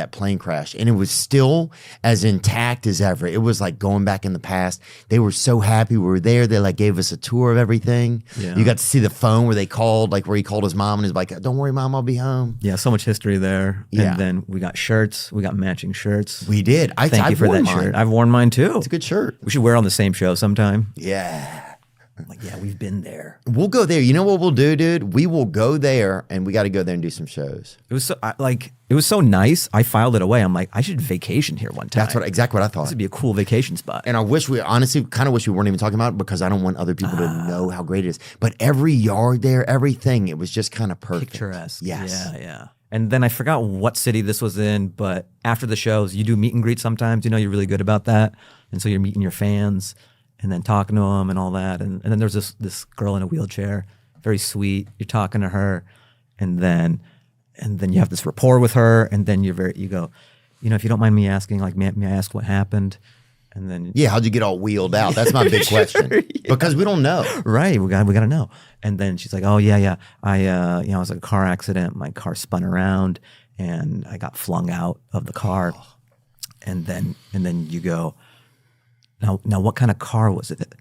that plane crash, and it was still as intact as ever. It was like going back in the past. They were so happy we were there. They like gave us a tour of everything. Yeah. You got to see the phone where they called, like where he called his mom and he's like, "Don't worry, Mom, I'll be home." Yeah, so much history there. Yeah. And then we got shirts. We got matching shirts. We did. Thank you for that shirt. I've worn mine too. It's a good shirt. We should wear it on the same show sometime. Yeah. Like, yeah, we've been there. We'll go there. You know what we'll do, dude? We will go there, and we got to go there and do some shows. It was so it was so nice. I filed it away. I'm like, I should vacation here one time. That's exactly what I thought. This would be a cool vacation spot. And I wish honestly kind of wish we weren't even talking about it because I don't want other people to know how great it is. But every yard there, everything, it was just kind of perfect. Picturesque. Yes. Yeah. And then I forgot what city this was in, but after the shows, you do meet and greet sometimes. You know, you're really good about that. And so you're meeting your fans and then talking to them and all that. And then there's this girl in a wheelchair, very sweet. You're talking to her, and then you have this rapport with her, and then you go, you know, if you don't mind me asking, like, may I ask what happened? And then how'd you get all wheeled out? That's my big question. Because we don't know. Right, we got to know. And then she's like, oh yeah, I was in a car accident. My car spun around, and I got flung out of the car. And then you go, Now, what kind of car was it?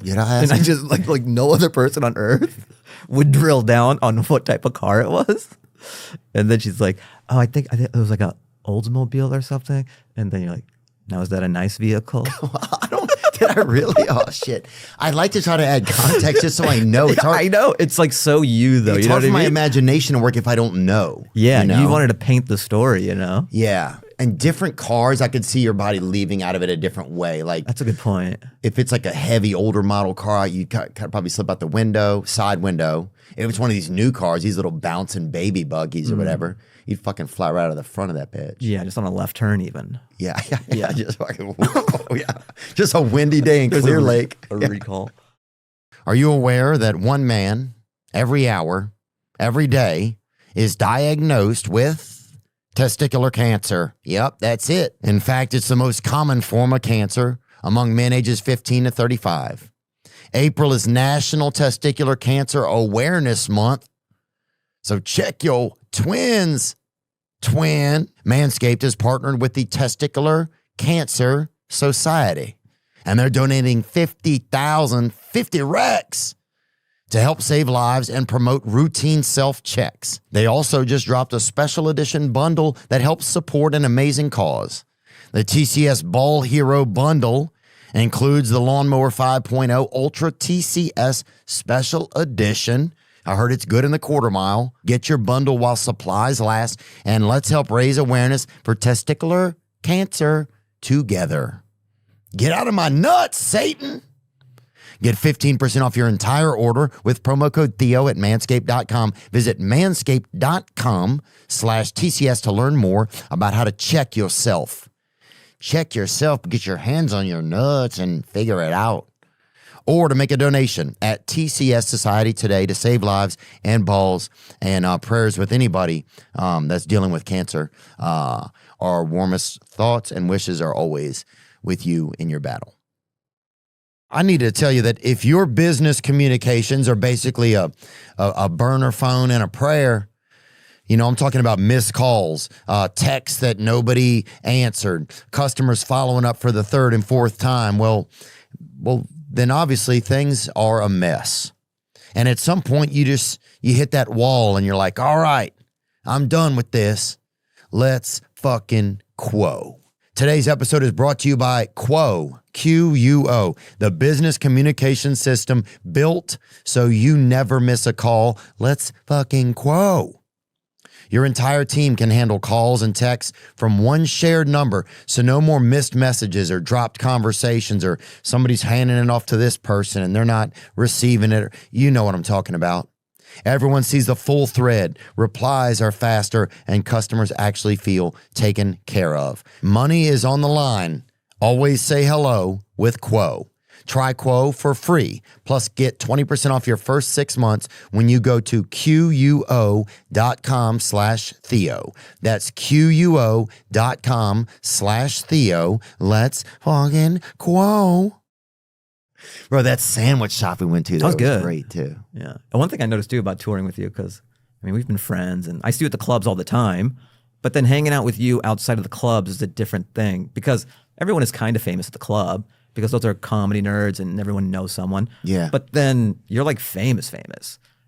And I just like no other person on earth would drill down on what type of car it was. And then she's like, "Oh, I think it was like a Oldsmobile or something." And then you're like, "Now, is that a nice vehicle?" Did I really? Oh shit! I'd like to try to add context just so I know. It's hard. I know it's like so you though. It's you know hard for my mean? Imagination to work if I don't know. Yeah, you know? You wanted to paint the story, you know. Yeah. And different cars, I could see your body leaving out of it a different way. Like that's a good point. If it's like a heavy, older model car, you probably slip out the window, side window. If it's one of these new cars, these little bouncing baby buggies or whatever, you'd fucking fly right out of the front of that bitch. Yeah, just on a left turn even. Yeah. Just fucking, just a windy day in Clear Lake. A recall. Are you aware that one man every hour, every day is diagnosed with testicular cancer? Yep, that's it. In fact, it's the most common form of cancer among men ages 15 to 35. April is National Testicular Cancer Awareness Month. So check your twin. Manscaped has partnered with the Testicular Cancer Society, and they're donating 50 recs to help save lives and promote routine self-checks. They also just dropped a special edition bundle that helps support an amazing cause. The TCS Ball Hero Bundle includes the Lawnmower 5.0 Ultra TCS Special Edition. I heard it's good in the quarter mile. Get your bundle while supplies last, and let's help raise awareness for testicular cancer together. Get out of my nuts, Satan! Get 15% off your entire order with promo code Theo at manscaped.com. Visit manscaped.com/TCS to learn more about how to check yourself. Check yourself, get your hands on your nuts and figure it out. Or to make a donation at TCS Society today to save lives and balls, and prayers with anybody that's dealing with cancer. Our warmest thoughts and wishes are always with you in your battle. I need to tell you that if your business communications are basically a burner phone and a prayer, you know, I'm talking about missed calls, texts that nobody answered, customers following up for the third and fourth time, well, then obviously things are a mess. And at some point you hit that wall and you're like, all right, I'm done with this. Let's fucking quo. Today's episode is brought to you by Quo, Q-U-O, the business communication system built so you never miss a call. Let's fucking quo. Your entire team can handle calls and texts from one shared number, so no more missed messages or dropped conversations or somebody's handing it off to this person and they're not receiving it. You know what I'm talking about. Everyone sees the full thread, replies are faster, and customers actually feel taken care of. Money is on the line. Always say hello with Quo. Try Quo for free, plus get 20% off your first 6 months when you go to QUO.com/Theo. That's QUO.com/Theo. Let's fucking Quo. Bro, that sandwich shop we went to, that was good. Great too. Yeah. And one thing I noticed too about touring with you, because I mean, we've been friends and I see you at the clubs all the time, But then hanging out with you outside of the clubs is a different thing because everyone is kind of famous at the club because those are comedy nerds and everyone knows someone. Yeah. But then you're like famous.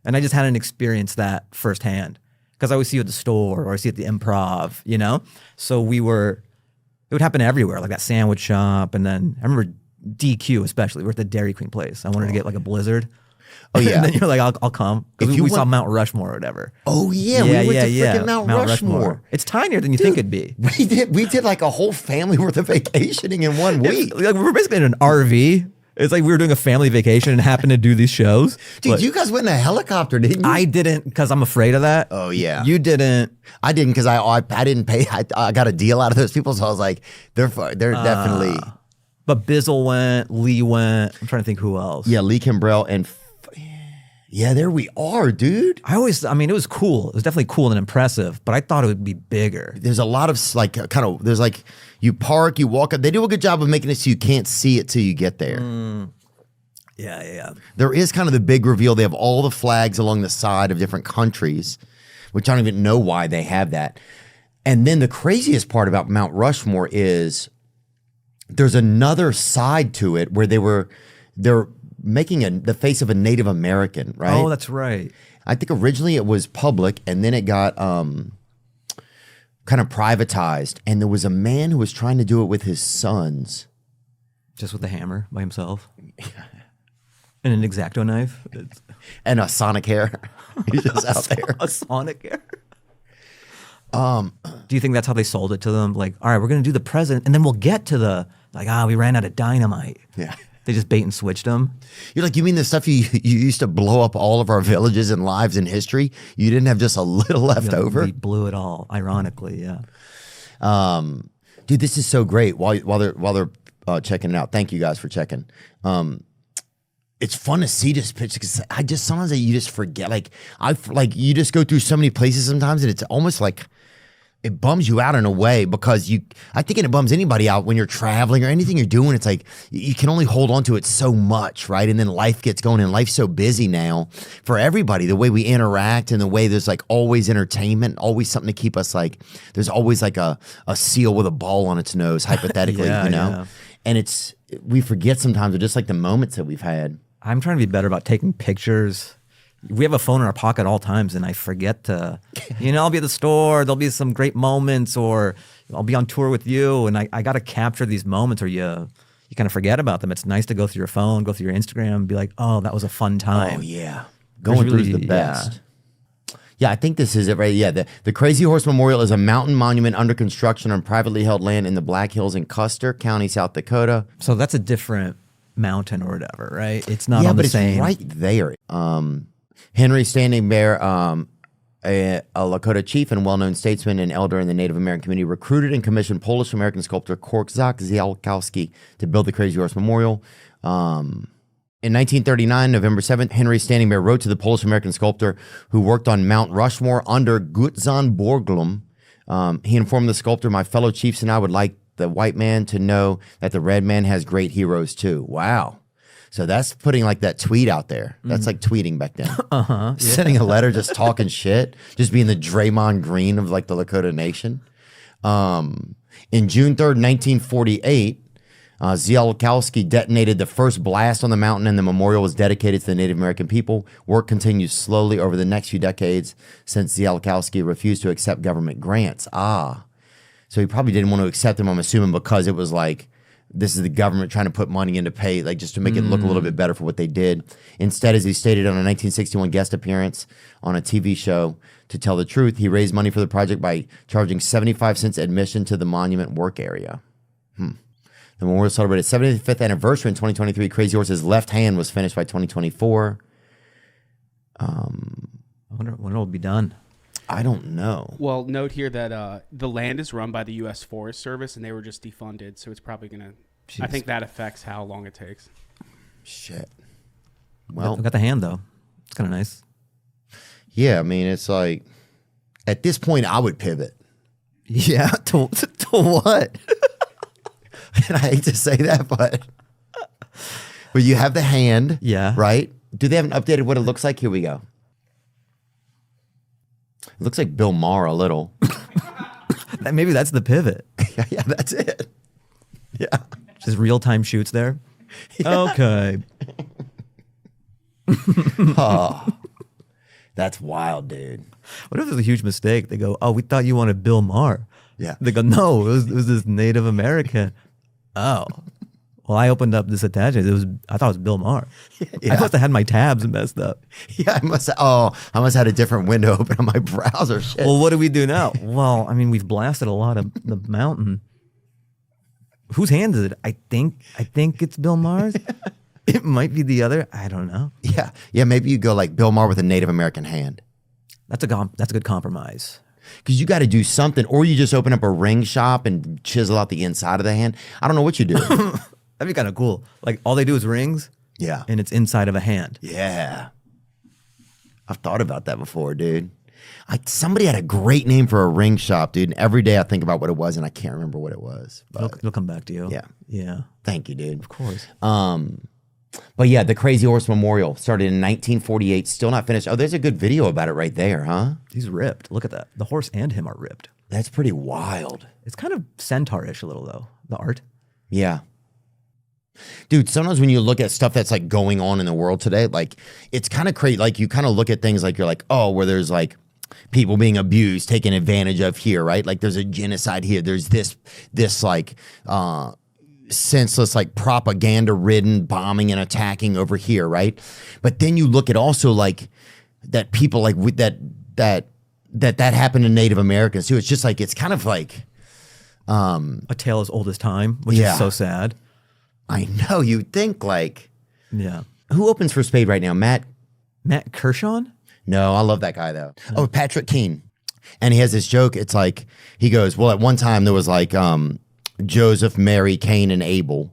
And I just hadn't experienced that firsthand because I always see you at the store or I see you at the Improv, you know? So it would happen everywhere, like that sandwich shop. And then I remember DQ especially. We're at the Dairy Queen place. I wanted to get like a Blizzard. Oh, yeah. And then you're like, I'll come. Because we saw Mount Rushmore or whatever. Oh, yeah. We went to freaking Mount Rushmore. It's tinier than you think it'd be. We did like a whole family worth of vacationing in 1 week. Like, we were basically in an RV. It's like we were doing a family vacation and happened to do these shows. Dude, but you guys went in a helicopter, didn't you? I didn't because I'm afraid of that. Oh, yeah. You didn't. I didn't because I didn't pay. I got a deal out of those people, so I was like, they're definitely. But Bizzle went, Lee went. I'm trying to think who else. Yeah, Lee Kimbrell and yeah, there we are, dude. I mean, it was cool. It was definitely cool and impressive, but I thought it would be bigger. There's a lot of there's like you park, you walk up. They do a good job of making it so you can't see it till you get there. Yeah. There is kind of the big reveal. They have all the flags along the side of different countries, which I don't even know why they have that. And then the craziest part about Mount Rushmore is there's another side to it where they're making the face of a Native American, right? Oh, that's right. I think originally it was public and then it got kind of privatized. And there was a man who was trying to do it with his sons. Just with a hammer by himself. And an X-Acto knife. And a sonic hair. He's just out there. A sonic hair. Do you think that's how they sold it to them? Like, all right, we're going to do the president and then we'll get to we ran out of dynamite. Yeah. They just bait and switched them. You're like, you mean the stuff you used to blow up all of our villages and lives in history? You didn't have just a little left over? We blew it all, ironically, yeah. Dude, this is so great. While they're checking it out, thank you guys for checking. It's fun to see this picture because I just sometimes you just forget. Like you just go through so many places sometimes, and it's almost like it bums you out in a way because I think it bums anybody out when you're traveling or anything you're doing. It's like you can only hold on to it so much, right? And then life gets going, and life's so busy now for everybody. The way we interact and the way there's like always entertainment, always something to keep us like. There's always like a seal with a ball on its nose, hypothetically, you know. Yeah. And we forget sometimes of just like the moments that we've had. I'm trying to be better about taking pictures. We have a phone in our pocket at all times, and I forget to, I'll be at the store, there'll be some great moments, or I'll be on tour with you, and I got to capture these moments, or you kind of forget about them. It's nice to go through your phone, go through your Instagram, and be like, oh, that was a fun time. Oh, yeah. Going through is the best. Yeah, I think this is it, right? Yeah, the Crazy Horse Memorial is a mountain monument under construction on privately held land in the Black Hills in Custer County, South Dakota. So that's a different mountain or whatever, right? It's not on the same. Yeah, but it's right there. Henry Standing Bear, a Lakota chief and well-known statesman and elder in the Native American community, recruited and commissioned Polish-American sculptor Korczak Zielkowski to build the Crazy Horse Memorial. In 1939, November 7th, Henry Standing Bear wrote to the Polish-American sculptor who worked on Mount Rushmore under Gutzon Borglum. He informed the sculptor, my fellow chiefs and I would like the white man to know that the red man has great heroes too. Wow. So that's putting like that tweet out there. That's like tweeting back then. Yeah. Sending a letter, just talking shit, just being the Draymond Green of like the Lakota Nation. In June 3rd, 1948, Zielkowski detonated the first blast on the mountain, and the memorial was dedicated to the Native American people. Work continues slowly over the next few decades since Zielkowski refused to accept government grants. So he probably didn't want to accept them, I'm assuming, because it was like, this is the government trying to put money into pay, like just to make it look a little bit better for what they did. Instead, as he stated on a 1961 guest appearance on a TV show, to tell the truth, he raised money for the project by charging 75 cents admission to the monument work area. The memorial celebrated its 75th anniversary in 2023. Crazy Horse's left hand was finished by 2024. I wonder when it'll be done. I don't know. Well, note here that the land is run by the U.S. Forest Service, and they were just defunded, so it's probably going to... I think that affects how long it takes. Shit. Well, I got the hand, though. It's kind of nice. Yeah, I mean, it's like... At this point, I would pivot. Yeah, to what? And I hate to say that, but you have the hand, yeah, right? Do they haven't updated what it looks like? Here we go. It looks like Bill Maher a little. Maybe that's the pivot. Yeah, that's it. Yeah. Just real-time shoots there. Okay. Oh, that's wild, dude. What if it was a huge mistake? They go, "Oh, we thought you wanted Bill Maher." Yeah. They go, "No, it was this Native American." Oh. Well, I opened up this attachment. I thought it was Bill Maher. Yeah. I must have had my tabs messed up. Yeah, I must have had a different window open on my browser. Shit. Well, what do we do now? Well, I mean, we've blasted a lot of the mountain. Whose hand is it? I think it's Bill Maher's. It might be the other. I don't know. Yeah. Yeah, maybe you go like Bill Maher with a Native American hand. That's a good compromise. Because you got to do something, or you just open up a ring shop and chisel out the inside of the hand. I don't know what you do. That'd be kind of cool. Like all they do is rings. Yeah. And it's inside of a hand. Yeah. I've thought about that before, dude. Somebody had a great name for a ring shop, dude. And every day I think about what it was, and I can't remember what it was. But It'll come back to you. yeah. Yeah. Thank you, dude. Of course. But yeah, the Crazy Horse Memorial started in 1948, still not finished. Oh, there's a good video about it right there, huh? He's ripped. Look at that. The horse and him are ripped. That's pretty wild. It's kind of centaur-ish a little though, the art. Yeah. Dude, sometimes when you look at stuff that's like going on in the world today, like it's kind of crazy. Like you kind of look at things like you're like, oh, where there's like people being abused, taken advantage of here, right? Like there's a genocide here. There's this like senseless, like propaganda ridden bombing and attacking over here, right? But then you look at also like that people like with that happened to Native Americans too. It's just like it's kind of like A tale as old as time, which Yeah. is so sad. I know, you'd think like Yeah. who opens for Spade right now? Matt Kershaw? No, I love that guy though. Oh, Patrick Keane. And he has this joke. It's like, he goes, well, at one time there was like Joseph, Mary, Cain, and Abel,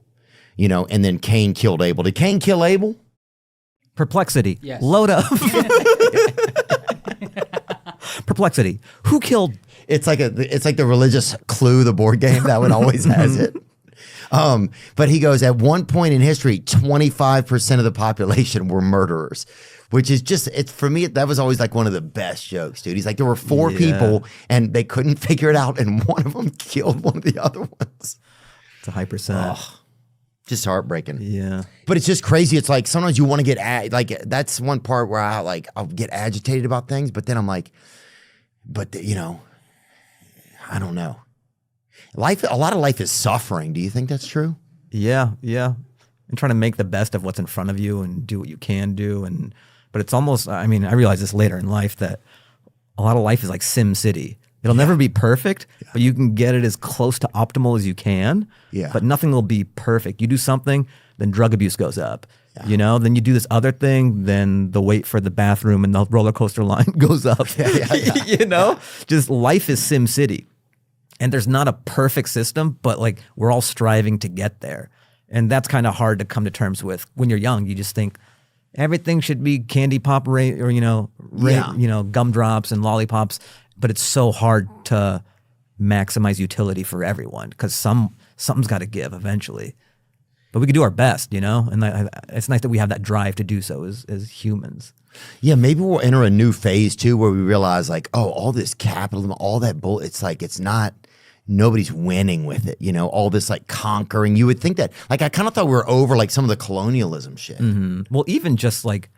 you know, and then Cain killed Abel. Did Cain kill Abel? Perplexity. Yes. Load up. Perplexity. Who killed? It's like the religious Clue, the board game, that one always has it. But he goes, at one point in history, 25% of the population were murderers, which is just, it's for me, that was always like one of the best jokes, dude. He's like, there were four people and they couldn't figure it out, and one of them killed one of the other ones. It's a high percent. Just heartbreaking. Yeah. But it's just crazy. It's like sometimes you want to get like that's one part where I'll get agitated about things, but then I'm like, you know, I don't know. A lot of life is suffering. Do you think that's true? Yeah. Yeah. And trying to make the best of what's in front of you and do what you can do. But it's almost, I mean, I realized this later in life that a lot of life is like SimCity. It'll never be perfect, but you can get it as close to optimal as you can. Yeah. But nothing will be perfect. You do something, then drug abuse goes up. You know, then you do this other thing, then the wait for the bathroom and the roller coaster line goes up. You know, just life is SimCity. And there's not a perfect system, but like we're all striving to get there. And that's kind of hard to come to terms with. When you're young, you just think everything should be candy pop or, you know, gumdrops and lollipops. But it's so hard to maximize utility for everyone because something's got to give eventually. But we can do our best, you know? And it's nice that we have that drive to do so as humans. Yeah, maybe we'll enter a new phase too where we realize like, oh, all this capitalism, all that bull, it's like it's not, nobody's winning with it, you know, all this like conquering. You would think that, like, I kind of thought we were over like some of the colonialism shit. Mm-hmm. Well, even just like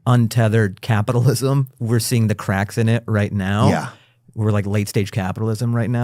untethered capitalism, we're seeing the cracks in it right now. Yeah. We're like late stage capitalism right now.